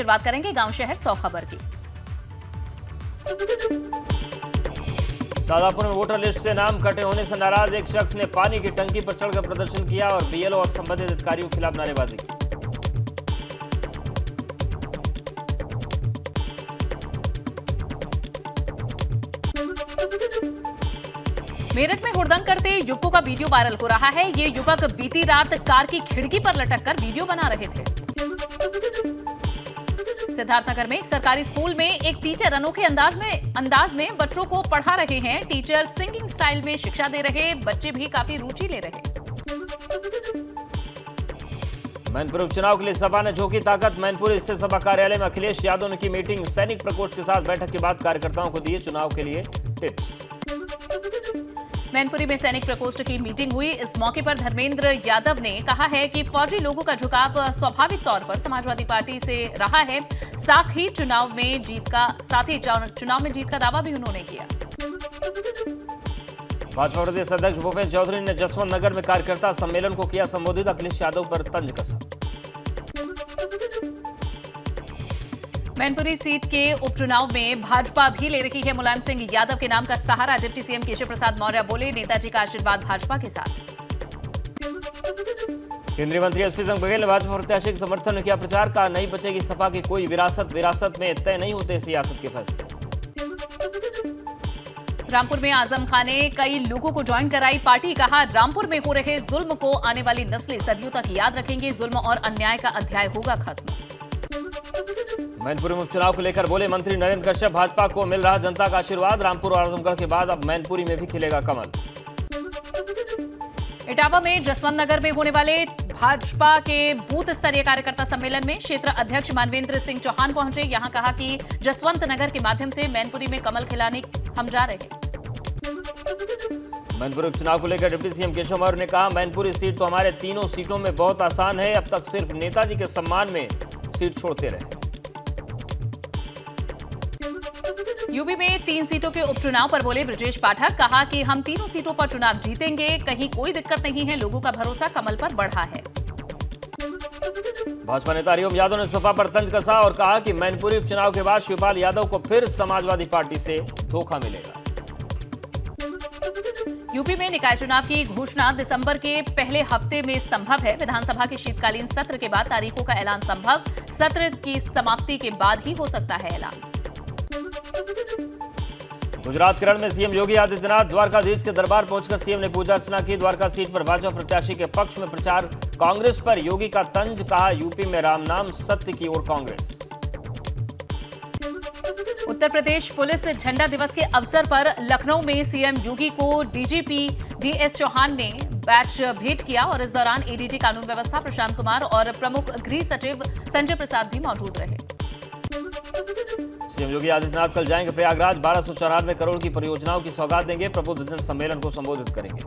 शुरुआत करेंगे गांव शहर 100 खबर की। शाजापुर में वोटर लिस्ट से नाम कटे होने से नाराज एक शख्स ने पानी की टंकी पर चढ़कर प्रदर्शन किया और बीएलओ और संबंधित अधिकारियों के खिलाफ नारेबाजी की। मेरठ में हुड़दंग करते युवकों का वीडियो वायरल हो रहा है। ये युवक बीती रात कार की खिड़की पर लटककर वीडियो बना रहे थे। सिद्धार्थनगर में एक सरकारी स्कूल में एक टीचर अनोखे अंदाज में बच्चों को पढ़ा रहे हैं। टीचर सिंगिंग स्टाइल में शिक्षा दे रहे, बच्चे भी काफी रुचि ले रहे। मैनपुर उपचुनाव के लिए सपा ने झोंकी ताकत। मैनपुर स्थित सपा कार्यालय में अखिलेश यादव ने की मीटिंग। सैनिक प्रकोष्ठ के साथ बैठक के बाद कार्यकर्ताओं को दिए चुनाव के लिए टिप्स। मैनपुरी में सैनिक प्रकोष्ठ की मीटिंग हुई। इस मौके पर धर्मेंद्र यादव ने कहा है कि फौजी लोगों का झुकाव स्वाभाविक तौर पर समाजवादी पार्टी से रहा है। साथ ही चुनाव में जीत का दावा भी उन्होंने किया। भाजपा प्रदेश अध्यक्ष भूपेश चौधरी ने जसवंत नगर में कार्यकर्ता सम्मेलन को किया संबोधित। अखिलेश यादव पर तंज कसा। मैनपुरी सीट के उपचुनाव में भाजपा भी ले रही है मुलायम सिंह यादव के नाम का सहारा। डिप्टी सीएम केशव प्रसाद मौर्य बोले, नेताजी का आशीर्वाद भाजपा के साथ। केंद्रीय मंत्री एसपी सिंह बघेल ने भाजपा प्रत्याशी के समर्थन में किया प्रचार। कहा, नहीं बचेगी सपा की कोई विरासत में तय नहीं होते सियासत के फैसले। रामपुर में आजम खान ने कई लोगों को ज्वाइन कराई पार्टी। कहा, रामपुर में हो रहे जुल्म को आने वाली नस्लें सदियों तक याद रखेंगे। जुल्म और अन्याय का अध्याय होगा खत्म। मैनपुरी में उपचुनाव को लेकर बोले मंत्री नरेंद्र कश्यप, भाजपा को मिल रहा जनता का आशीर्वाद। रामपुर और आजमगढ़ के बाद अब मैनपुरी में भी खिलेगा कमल। इटावा में जसवंत नगर में होने वाले भाजपा के बूथ स्तरीय कार्यकर्ता सम्मेलन में क्षेत्र अध्यक्ष मानवेंद्र सिंह चौहान पहुंचे। यहां कहा कि जसवंत नगर के माध्यम से मैनपुरी में कमल खिलाने हम जा रहे हैं। मैनपुरी उपचुनाव को लेकर डिप्टी सीएम केशव मौर्य ने कहा, मैनपुरी सीट तो हमारे तीनों सीटों में बहुत आसान है। अब तक सिर्फ नेताजी के सम्मान में सीट छोड़ते रहे। यूपी में 3 सीटों के उपचुनाव पर बोले ब्रजेश पाठक। कहा कि हम तीनों सीटों पर चुनाव जीतेंगे, कहीं कोई दिक्कत नहीं है। लोगों का भरोसा कमल पर बढ़ा है। भाजपा नेता हरिओम यादव ने सपा पर तंज कसा और कहा कि मैनपुरी उपचुनाव के बाद शिवपाल यादव को फिर समाजवादी पार्टी से धोखा मिलेगा। यूपी में निकाय चुनाव की घोषणा दिसंबर के पहले हफ्ते में संभव है। विधानसभा के शीतकालीन सत्र के बाद तारीखों का ऐलान संभव। सत्र की समाप्ति के बाद ही हो सकता है ऐलान। गुजरात केरल में सीएम योगी आदित्यनाथ द्वारकाधीश के दरबार पहुंचकर सीएम ने पूजा अर्चना की। द्वारका सीट पर भाजपा प्रत्याशी के पक्ष में प्रचार। कांग्रेस पर योगी का तंज। कहा, यूपी में राम नाम सत्य की ओर कांग्रेस। उत्तर प्रदेश पुलिस झंडा दिवस के अवसर पर लखनऊ में सीएम योगी को डीजीपी डीएस चौहान ने बैच भेंट किया और इस दौरान एडीजी कानून व्यवस्था प्रशांत कुमार और प्रमुख गृह सचिव संजय प्रसाद भी मौजूद रहे। सीएम योगी आदित्यनाथ कल जाएंगे प्रयागराज। 1294 करोड़ की परियोजनाओं की सौगात देंगे। प्रबुद्धजन सम्मेलन को संबोधित करेंगे।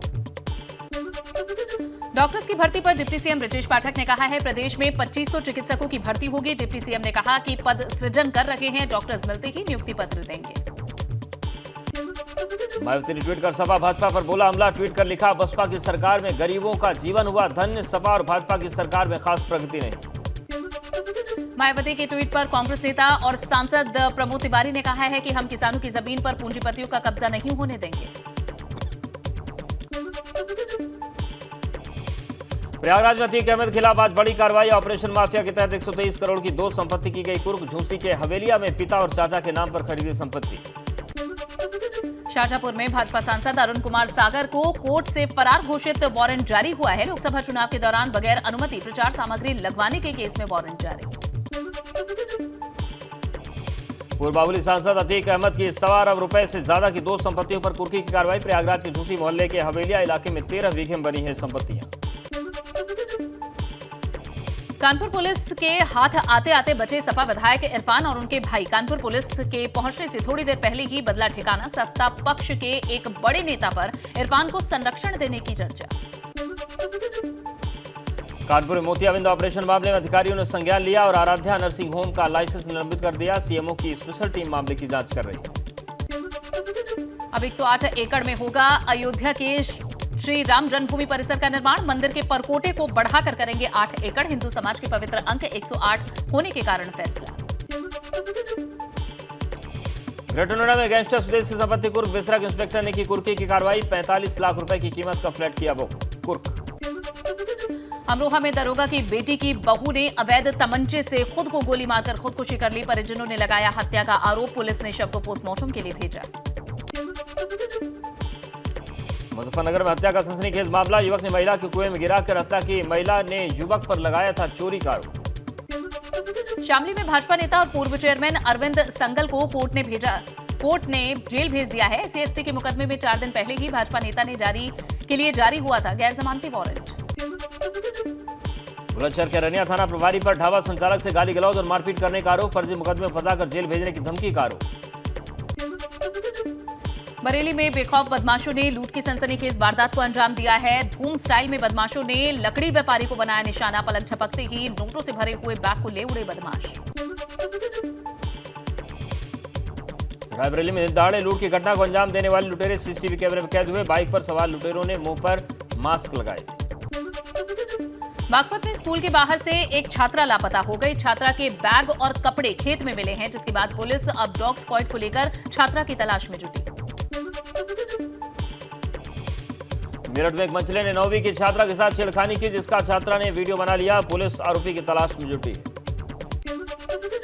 डॉक्टर्स की भर्ती पर डिप्टी सीएम ब्रजेश पाठक ने कहा है, प्रदेश में 2500 चिकित्सकों की भर्ती होगी। डिप्टी सीएम ने कहा कि पद सृजन कर रहे हैं, डॉक्टर्स मिलते ही नियुक्ति पत्र देंगे। मायावती ने ट्वीट कर सपा भाजपा पर बोला हमला। ट्वीट कर लिखा, बसपा की सरकार में गरीबों का जीवन हुआ धन्य। सपा और भाजपा की सरकार में खास प्रगति नहीं। मायावती के ट्वीट पर कांग्रेस नेता और सांसद प्रमोद तिवारी ने कहा है कि हम किसानों की जमीन पर पूंजीपतियों का कब्जा नहीं होने देंगे। प्रयागराज में अतीक अहमद के खिलाफ आज बड़ी कार्रवाई। ऑपरेशन माफिया के तहत 123 करोड़ की 2 संपत्ति की गई कुर्क। झूसी के हवेलिया में पिता और चाचा के नाम पर खरीदी संपत्ति। शाहजहांपुर में भाजपा सांसद अरुण कुमार सागर को कोर्ट से फरार घोषित वारंट जारी हुआ है। लोकसभा चुनाव के दौरान बगैर अनुमति प्रचार सामग्री लगवाने के केस में वारंट जारी। पूर्व बाहुली सांसद अतीक अहमद की 1.25 अरब रुपए से ज्यादा की 2 संपत्तियों पर कुर्की की कार्रवाई। प्रयागराज के झूसी मोहल्ले के हवेलिया इलाके में 13 बीघे में बनी है संपत्तियां। कानपुर पुलिस के हाथ आते आते बचे सपा विधायक इरफान और उनके भाई। कानपुर पुलिस के पहुंचने से थोड़ी देर पहले ही बदला ठिकाना। सत्ता पक्ष के एक बड़े नेता पर इरफान को संरक्षण देने की चर्चा। कानपुर में मोतियाबिंद ऑपरेशन मामले में अधिकारियों ने संज्ञान लिया और आराध्या नर्सिंग होम का लाइसेंस निलंबित कर दिया। सीएमओ की स्पेशल टीम मामले की जांच कर रही है। अब 108 एकड़ में होगा अयोध्या के श्री राम जन्मभूमि परिसर का निर्माण। मंदिर के परकोटे को बढ़ाकर करेंगे 8 एकड़। हिंदू समाज के पवित्र अंक 108 होने के कारण फैसला। ग्रेटर नोएडा में गैंगस्टर स्वदेशी संपत्ति कुर्क बिसरा के इंस्पेक्टर ने की कुर्की की कार्रवाई। 45 लाख रुपए की कीमत का फ्लैट किया बुक। कुर्क। अमरोहा में दरोगा की बेटी की बहू ने अवैध तमंचे से खुद को गोली मारकर खुदकुशी कर ली। परिजनों ने लगाया हत्या का आरोप। पुलिस ने शव को पोस्टमार्टम के लिए भेजा। मुजफ्फरनगर में हत्या का सनसनीखेज मामला। युवक ने महिला के कुएं में गिराकर हत्या की। महिला ने युवक पर लगाया था चोरी का आरोप। शामली में भाजपा नेता और पूर्व चेयरमैन अरविंद संगल को कोर्ट ने जेल भेज दिया है। एससी/एसटी के मुकदमे में 4 दिन पहले ही भाजपा नेता ने जारी हुआ था गैर जमानती वारंट। बुलंदशहर के रनिया थाना प्रभारी पर ढाबा संचालक से गाली गलौज और मारपीट करने का आरोप। फर्जी मुकदमे में फंसाकर जेल भेजने की धमकी का आरोप। बरेली में बेखौफ बदमाशों ने लूट की सनसनीखेज वारदात को अंजाम दिया है। धूम स्टाइल में बदमाशों ने लकड़ी व्यापारी को बनाया निशाना। पलक झपकते ही नोटों से भरे हुए बैग को ले उड़े बदमाश। रायबरेली में दहाड़े लूट की घटना को अंजाम देने वाले लुटेरे सीसीटीवी कैमरे में कैद हुए। बाइक पर सवार लुटेरों ने मुंह पर मास्क लगाए। बागपत में स्कूल के बाहर से एक छात्रा लापता हो गई। छात्रा के बैग और कपड़े खेत में मिले हैं, जिसके बाद पुलिस अब डॉग स्क्वाड को लेकर छात्रा की तलाश में जुटी। मेरठ में एक मंचले ने 9वीं की छात्रा के साथ छेड़खानी की, जिसका छात्रा ने वीडियो बना लिया। पुलिस आरोपी की तलाश में जुटी।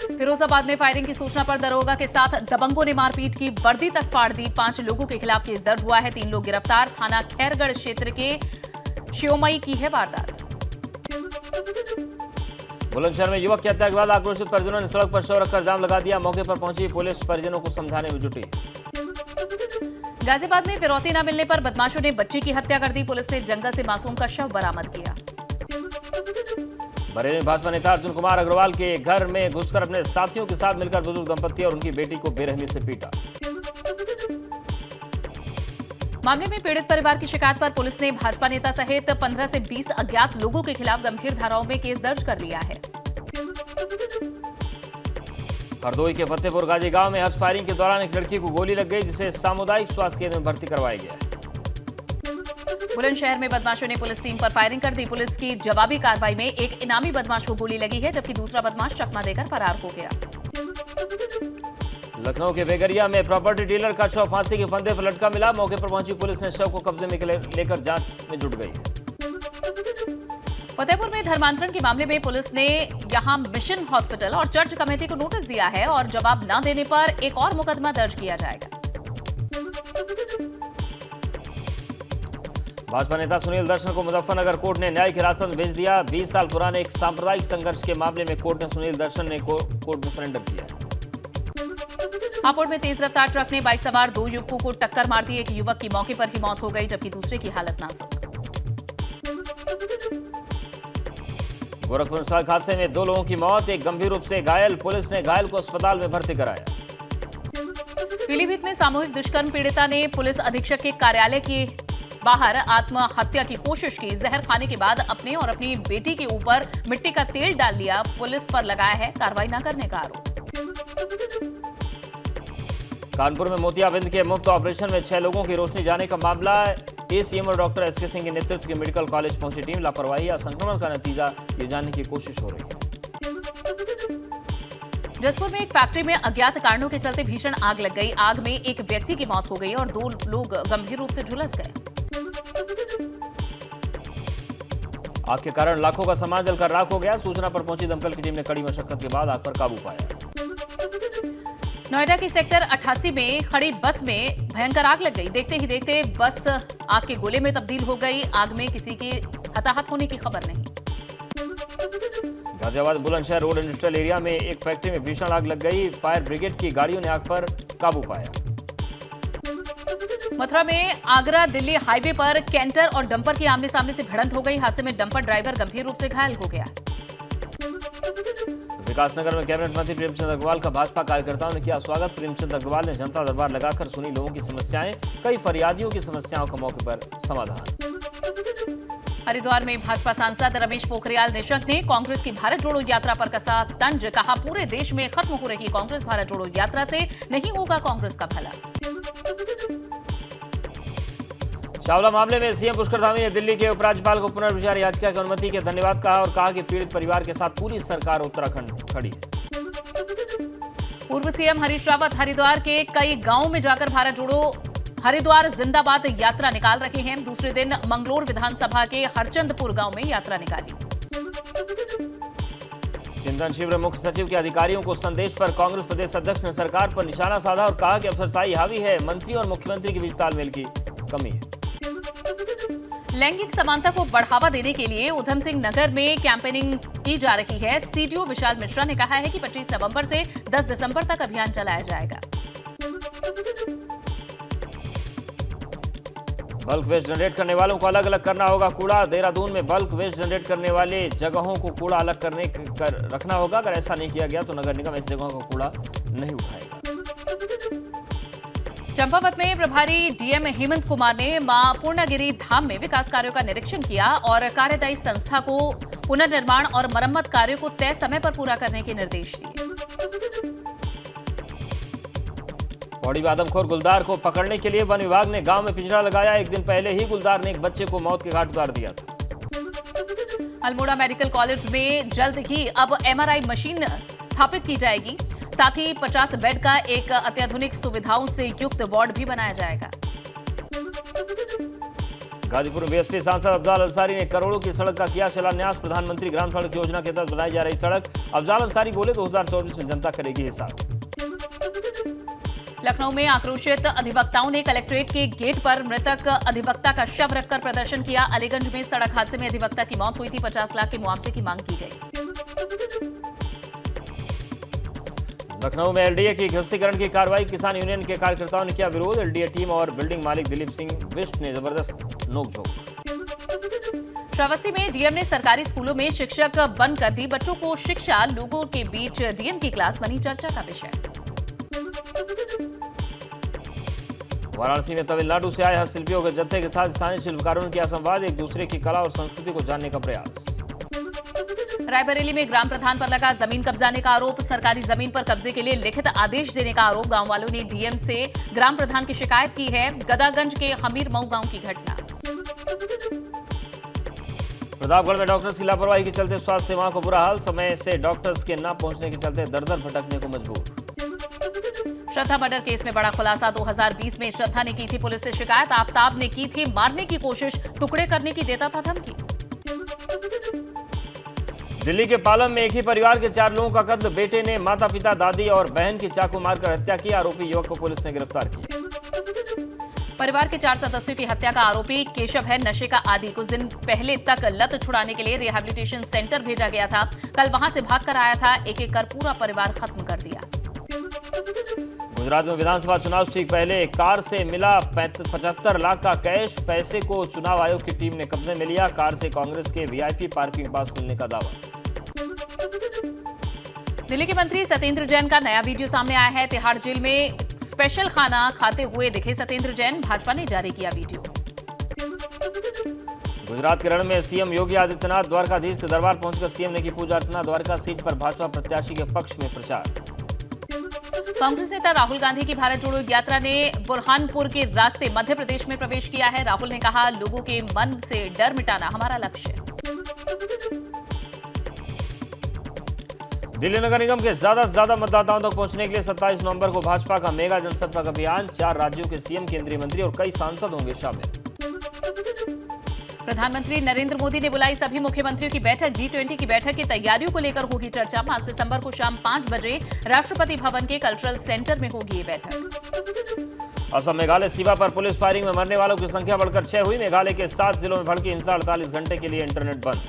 फिरोजाबाद में फायरिंग की सूचना पर दरोगा के साथ दबंगों ने मारपीट की। वर्दी तक फाड़ दी। 5 लोगों के खिलाफ केस दर्ज हुआ है। 3 लोग गिरफ्तार। थाना खैरगढ़ क्षेत्र के श्योमई की है वारदात। बुलंदशहर में युवक की हत्या के बाद आक्रोशित परिजनों ने सड़क पर शव रखकर जाम लगा दिया। मौके पर पहुंची पुलिस परिजनों को समझाने में जुटी। गाजियाबाद में फिरौती न मिलने पर बदमाशों ने बच्ची की हत्या कर दी। पुलिस ने जंगल से मासूम का शव बरामद किया। बरेली में भाजपा नेता अर्जुन कुमार अग्रवाल के घर में घुसकर अपने साथियों के साथ मिलकर बुजुर्ग दंपति और उनकी बेटी को बेरहमी से पीटा। मामले में पीड़ित परिवार की शिकायत पर पुलिस ने भाजपा नेता सहित 15 से 20 अज्ञात लोगों के खिलाफ गंभीर धाराओं में केस दर्ज कर लिया है। हरदोई के फतेहपुर गाजी गांव में हर्ष फायरिंग के दौरान एक लड़की को गोली लग गई, जिसे सामुदायिक स्वास्थ्य केंद्र में भर्ती करवाया गया। बुलंदशहर में बदमाशों ने पुलिस टीम पर फायरिंग कर दी। पुलिस की जवाबी कार्रवाई में एक इनामी बदमाश को गोली लगी है, जबकि दूसरा बदमाश चकमा देकर फरार हो गया। लखनऊ के बेगरिया में प्रॉपर्टी डीलर का शव फांसी के फंदे पर लटका मिला। मौके पर पहुंची पुलिस ने शव को कब्जे में लेकर जांच में जुट गई। फतेहपुर में धर्मांतरण के मामले में पुलिस ने यहां मिशन हॉस्पिटल और चर्च कमेटी को नोटिस दिया है और जवाब न देने पर एक और मुकदमा दर्ज किया जाएगा। भाजपा नेता सुनील दर्शन को मुजफ्फरनगर कोर्ट ने न्यायिक हिरासत में भेज दिया। 20 साल पुराने एक सांप्रदायिक संघर्ष के मामले में कोर्ट ने सुनील दर्शन ने कोर्ट में सरेंडर किया। हापुड़ में तेज रफ्तार ट्रक ने बाइक सवार 2 युवकों को टक्कर मार दी। एक युवक की मौके पर ही मौत हो गई, जबकि दूसरे की हालत नाजुक। गोरखपुर सड़क हादसे में 2 लोगों की मौत, एक गंभीर रूप से घायल। पुलिस ने घायल को अस्पताल में भर्ती कराया। पीलीभीत में सामूहिक दुष्कर्म पीड़िता ने पुलिस अधीक्षक के कार्यालय के बाहर आत्महत्या की कोशिश की। जहर खाने के बाद अपने और अपनी बेटी के ऊपर मिट्टी का तेल डाल लिया। पुलिस पर लगाया है कार्रवाई न करने का आरोप। कानपुर में मोतियाबिंद के मुफ्त ऑपरेशन में 6 लोगों की रोशनी जाने का मामला। एसीएम और डॉक्टर एसके सिंह के नेतृत्व की मेडिकल कॉलेज पहुंची टीम लापरवाही या संक्रमण का नतीजा ये जानने की कोशिश हो रही है। जसपुर में एक फैक्ट्री में अज्ञात कारणों के चलते भीषण आग लग गई। आग में एक व्यक्ति की मौत हो गई और 2 लोग गंभीर रूप से झुलस गए। आग के कारण लाखों का सामान जलकर राख हो गया। सूचना पर पहुंची दमकल की टीम ने कड़ी मशक्कत के बाद आग पर काबू पाया। नोएडा की सेक्टर 88 में खड़ी बस में भयंकर आग लग गई। देखते ही देखते बस आग के गोले में तब्दील हो गई। आग में किसी के हताहत होने की खबर नहीं। Ghaziabad Bulandshahr road industrial area में एक फैक्ट्री में भीषण आग लग गई। फायर ब्रिगेड की गाड़ियों ने आग पर काबू पाया। मथुरा में आगरा दिल्ली हाईवे पर कैंटर और डंपर की आमने सामने से भिड़ंत हो गई। हादसे में डंपर ड्राइवर गंभीर रूप से घायल हो गया। विकासनगर में कैबिनेट मंत्री प्रेमचंद अग्रवाल का भाजपा कार्यकर्ताओं ने किया स्वागत। प्रेमचंद अग्रवाल ने जनता दरबार लगाकर सुनी लोगों की समस्याएं। कई फरियादियों की समस्याओं का मौके पर समाधान। हरिद्वार में भाजपा सांसद रमेश पोखरियाल निशंक ने कांग्रेस की भारत जोड़ो यात्रा पर कसा तंज। कहा, पूरे देश में खत्म हो रही कांग्रेस भारत जोड़ो यात्रा से नहीं होगा कांग्रेस का भला। चावला मामले में सीएम पुष्कर धामी ने दिल्ली के उपराज्यपाल को पुनर्विचार याचिका की अनुमति के धन्यवाद कहा और कहा कि पीड़ित परिवार के साथ पूरी सरकार उत्तराखंड खड़ी है। पूर्व सीएम हरीश रावत हरिद्वार के कई गांवों में जाकर भारत जोड़ो हरिद्वार जिंदाबाद यात्रा निकाल रहे हैं। दूसरे दिन मंगलोर विधानसभा के हरचंदपुर गांव में यात्रा निकाली। चिंतन शिविर मुख्य सचिव के अधिकारियों को संदेश पर कांग्रेस प्रदेश अध्यक्ष ने सरकार पर निशाना साधा और कहा कि अफसरशाही हावी है, मंत्री और मुख्यमंत्री के बीच तालमेल की कमी है। लैंगिक समानता को बढ़ावा देने के लिए उधम सिंह नगर में कैंपेनिंग की जा रही है। सीडीओ विशाल मिश्रा ने कहा है कि 25 नवंबर से 10 दिसंबर तक अभियान चलाया जाएगा। बल्क वेस्ट जनरेट करने वालों को अलग अलग करना होगा कूड़ा। देहरादून में बल्क वेस्ट जनरेट करने वाले जगहों को कूड़ा अलग रखना होगा। अगर ऐसा नहीं किया गया तो नगर निगम ऐसी जगहों का कूड़ा नहीं उठाएगा। चंपावत में प्रभारी डीएम हेमंत कुमार ने मां पूर्णागिरी धाम में विकास कार्यों का निरीक्षण किया और कार्यदायी संस्था को पुनर्निर्माण और मरम्मत कार्यों को तय समय पर पूरा करने के निर्देश दिए। पौड़ी में आदमखोर गुलदार को पकड़ने के लिए वन विभाग ने गांव में पिंजरा लगाया। एक दिन पहले ही गुलदार ने एक बच्चे को मौत के घाट उतार दिया था। अल्मोड़ा मेडिकल कॉलेज में जल्द ही अब एमआरआई मशीन स्थापित की जाएगी। साथ ही 50 बेड का एक अत्याधुनिक सुविधाओं से युक्त वार्ड भी बनाया जाएगा। गाजीपुर में बीएसपी सांसद अफजाल अंसारी ने करोड़ों की सड़क का किया शिलान्यास। प्रधानमंत्री ग्राम सड़क योजना के तहत बनाई जा रही सड़क। अफजाल अंसारी बोले 2024 में जनता करेगी हिसाब। लखनऊ में आक्रोशित अधिवक्ताओं ने कलेक्ट्रेट के गेट पर मृतक अधिवक्ता का शव रखकर प्रदर्शन किया। अलीगंज में सड़क हादसे में अधिवक्ता की मौत हुई थी। 50 लाख के मुआवजे की मांग की गई। लखनऊ में एलडीए की ध्वस्तीकरण की कार्रवाई। किसान यूनियन के कार्यकर्ताओं ने किया विरोध। एलडीए टीम और बिल्डिंग मालिक दिलीप सिंह बिष्ट ने जबरदस्त नोकझोंक। श्रावस्ती में डीएम ने सरकारी स्कूलों में शिक्षक बंद कर दी। बच्चों को शिक्षा, लोगों के बीच डीएम की क्लास बनी चर्चा का विषय। वाराणसी में तमिलनाडु से आए हस्तशिल्पियों के जत्थे के साथ स्थानीय शिल्पकारों ने किया संवाद। एक दूसरे की कला और संस्कृति को जानने का प्रयास। रायबरेली में ग्राम प्रधान पर लगा जमीन कब्जाने का आरोप। सरकारी जमीन पर कब्जे के लिए लिखित आदेश देने का आरोप। गांव वालों ने डीएम से ग्राम प्रधान की शिकायत की है। गदागंज के हमीर मऊ गांव की घटना। प्रतापगढ़ में डॉक्टर्स की लापरवाही के चलते स्वास्थ्य सेवाओं को बुरा हाल। समय से डॉक्टर्स के न पहुंचने के चलते दर दर भटकने को मजबूर। श्रद्धा मर्डर केस में बड़ा खुलासा। 2020 में श्रद्धा ने की थी पुलिस से शिकायत। आफताब ने की थी मारने की कोशिश, टुकड़े करने की देता था धमकी। दिल्ली के पालम में एक ही परिवार के 4 लोगों का कत्ल। बेटे ने माता पिता, दादी और बहन की चाकू मारकर हत्या की। आरोपी युवक को पुलिस ने गिरफ्तार किया। परिवार के 4 सदस्यों की हत्या का आरोपी केशव है नशे का आदी। कुछ दिन पहले तक लत छुड़ाने के लिए रिहैबिलिटेशन सेंटर भेजा गया था। कल वहां से भागकर आया था। एक एक कर पूरा परिवार खत्म कर दिया। गुजरात में विधानसभा चुनाव ठीक पहले कार से मिला 75 लाख का कैश। पैसे को चुनाव आयोग की टीम ने कब्जे में लिया। कार से कांग्रेस के वीआईपी पार्किंग पास मिलने का दावा। दिल्ली के मंत्री सत्येंद्र जैन का नया वीडियो सामने आया है। तिहाड़ जेल में स्पेशल खाना खाते हुए दिखे सत्येंद्र जैन। भाजपा ने जारी किया वीडियो। गुजरात के रण में सीएम योगी आदित्यनाथ द्वारकाधीश के दरबार पहुंचकर सीएम ने की पूजा अर्चना। द्वारका सीट पर भाजपा प्रत्याशी के पक्ष में प्रचार। कांग्रेस नेता राहुल गांधी की भारत जोड़ो यात्रा ने बुरहानपुर के रास्ते मध्य प्रदेश में प्रवेश किया है। राहुल ने कहा, लोगों के मन से डर मिटाना हमारा लक्ष्य है। दिल्ली नगर निगम के ज्यादा से ज्यादा मतदाताओं तक पहुंचने के लिए 27 नवंबर को भाजपा का मेगा जनसंपर्क अभियान। 4 राज्यों के सीएम, केंद्रीय मंत्री और कई सांसद होंगे शामिल। प्रधानमंत्री नरेंद्र मोदी ने बुलाई सभी मुख्यमंत्रियों की बैठक। G20 की बैठक की तैयारियों को लेकर होगी चर्चा। 5 दिसंबर को शाम 5 बजे राष्ट्रपति भवन के कल्चरल सेंटर में होगी ये बैठक। असम मेघालय सीमा पर पुलिस फायरिंग में मरने वालों की संख्या बढ़कर 6 हुई। मेघालय के 7 जिलों में भड़की हिंसा। 48 घंटे के लिए इंटरनेट बंद।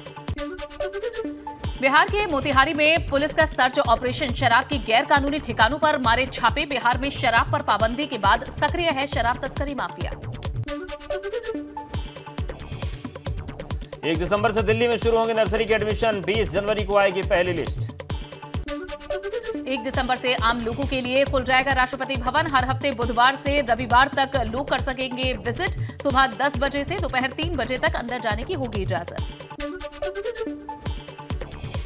बिहार के मोतिहारी में पुलिस का सर्च ऑपरेशन। शराब की गैर कानूनी ठिकानों पर मारे छापे। बिहार में शराब पर पाबंदी के बाद सक्रिय है शराब तस्करी माफिया। 1 दिसंबर से दिल्ली में शुरू होंगे नर्सरी के एडमिशन। 20 जनवरी को आएगी पहली लिस्ट। 1 दिसंबर से आम लोगों के लिए खुल जाएगा राष्ट्रपति भवन। हर हफ्ते बुधवार से रविवार तक लोग कर सकेंगे विजिट। सुबह 10 बजे से दोपहर 3 बजे तक अंदर जाने की होगी इजाजत।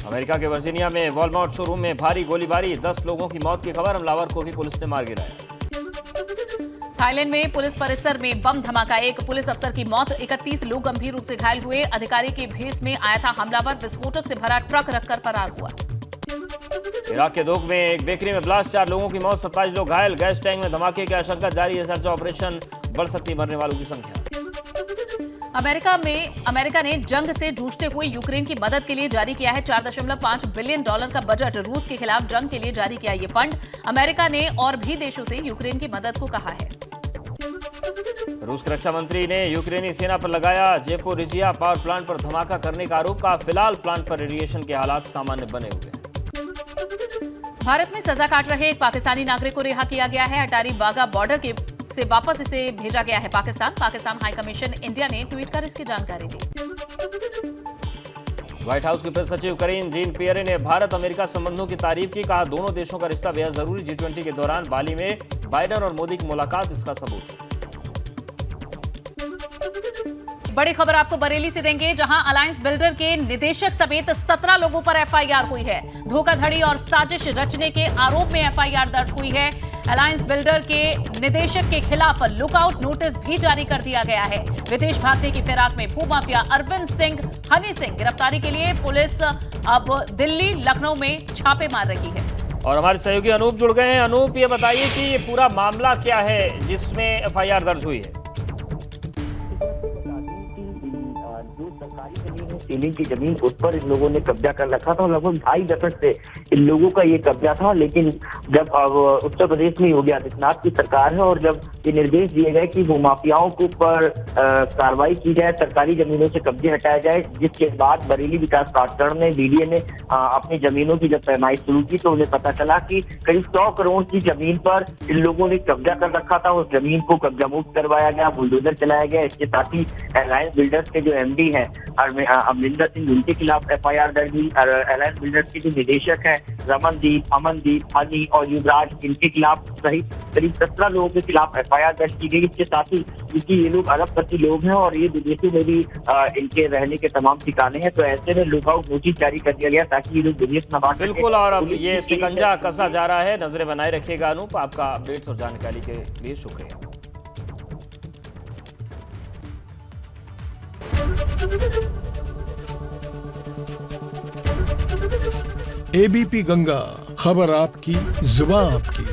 अमेरिका के वर्जीनिया में वॉलमार्ट शोरूम में भारी गोलीबारी। 10 लोगों की मौत की खबर। हमलावर को भी पुलिस ने मार गिराया। थाईलैंड में पुलिस परिसर में बम धमाका। एक पुलिस अफसर की मौत। 31 लोग गंभीर रूप से घायल हुए। अधिकारी के भेष में आया था हमलावर। विस्फोटक से भरा ट्रक रखकर फरार हुआ। इराक के दोक में एक बेकरी में ब्लास्ट, 4 लोगों की मौत, 27 लोग घायल। गैस टैंक में धमाके की आशंका जारी है। सर्च ऑपरेशन, बढ़ सकती मरने वालों की संख्या। अमेरिका ने जंग से जूझते हुए यूक्रेन की मदद के लिए जारी किया है $4.5 बिलियन का बजट। रूस के खिलाफ जंग के लिए जारी किया ये फंड। अमेरिका ने और भी देशों से यूक्रेन की मदद को कहा है। रूस के रक्षा मंत्री ने यूक्रेनी सेना पर लगाया ज़ेपोरिजिया पावर प्लांट पर धमाका करने का आरोप। कहा फिलहाल प्लांट पर रेडिएशन के हालात सामान्य बने हुए हैं। भारत में सजा काट रहे एक पाकिस्तानी नागरिक को रिहा किया गया है। अटारी वाघा बॉर्डर से वापस इसे भेजा गया है पाकिस्तान हाई कमीशन इंडिया ने ट्वीट कर इसकी जानकारी दी। व्हाइट हाउस के प्रेस सचिव करीन जीन पियरे ने भारत अमेरिका संबंधों की तारीफ की। कहा दोनों देशों का रिश्ता बेहद जरूरी। G20 के दौरान बाली में बाइडेन और मोदी की मुलाकात इसका सबूत। बड़ी खबर आपको बरेली से देंगे, जहां अलायंस बिल्डर के निदेशक समेत 17 लोगों पर एफआईआर हुई है। धोखाधड़ी और साजिश रचने के आरोप में एफआईआर दर्ज हुई है। अलायंस बिल्डर के निदेशक के खिलाफ लुकआउट नोटिस भी जारी कर दिया गया है। विदेश भागने की फिराक में भूमाफिया अरविंद सिंह हनी सिंह गिरफ्तारी के लिए पुलिस अब दिल्ली लखनऊ में छापे मार रही है। और हमारे सहयोगी अनूप जुड़ गए हैं। अनूप, ये बताइए कि ये पूरा मामला क्या है जिसमें एफआईआर दर्ज हुई है? सीलिंग की जमीन उस पर इन लोगों ने कब्जा कर रखा था और लगभग 2.5 दशक से इन लोगों का ये कब्जा था। लेकिन जब अब उत्तर प्रदेश में योगी आदित्यनाथ की सरकार है और जब ये निर्देश दिए गए कि वो माफियाओं के ऊपर कार्रवाई की जाए, सरकारी जमीनों से कब्जे हटाए जाए, जिसके बाद बरेली विकास प्राधिकरण ने बीडीए ने अपनी जमीनों की जब पैमाइश शुरू की तो उन्हें पता चला कि करीब 100 करोड़ की जमीन पर इन लोगों ने कब्जा कर रखा था। उस जमीन को कब्जा मुक्त करवाया गया, बुलडोजर चलाया गया। इसके साथ ही अलायंस बिल्डर्स के जो एमडी हैं अमरिंदर सिंह, उनके खिलाफ एफआईआर दर्ज हुई। अलायंस बिल्डर्स के जो निदेशक हैं रमनदीप, अमनदीप, हनी और युवराज, इनके खिलाफ सहित करीब 17 लोगों के खिलाफ एफआईआर दर्ज की गई। इसके साथ ही क्योंकि ये लोग अरबपति लोग हैं और ये विदेशों में भी इनके रहने के तमाम ठिकाने हैं, तो ऐसे में लुकआउट नोटिस जारी कर दिया गया ताकि ये लोग विदेश न भाग सकें। बिल्कुल, और अब ये शिकंजा कसा जा रहा है। नजरें बनाए रखिएगा अनूप। आपका अपडेट्स और जानकारी के लिए शुक्रिया। एबीपी गंगा, खबर आपकी, जुबान आपकी।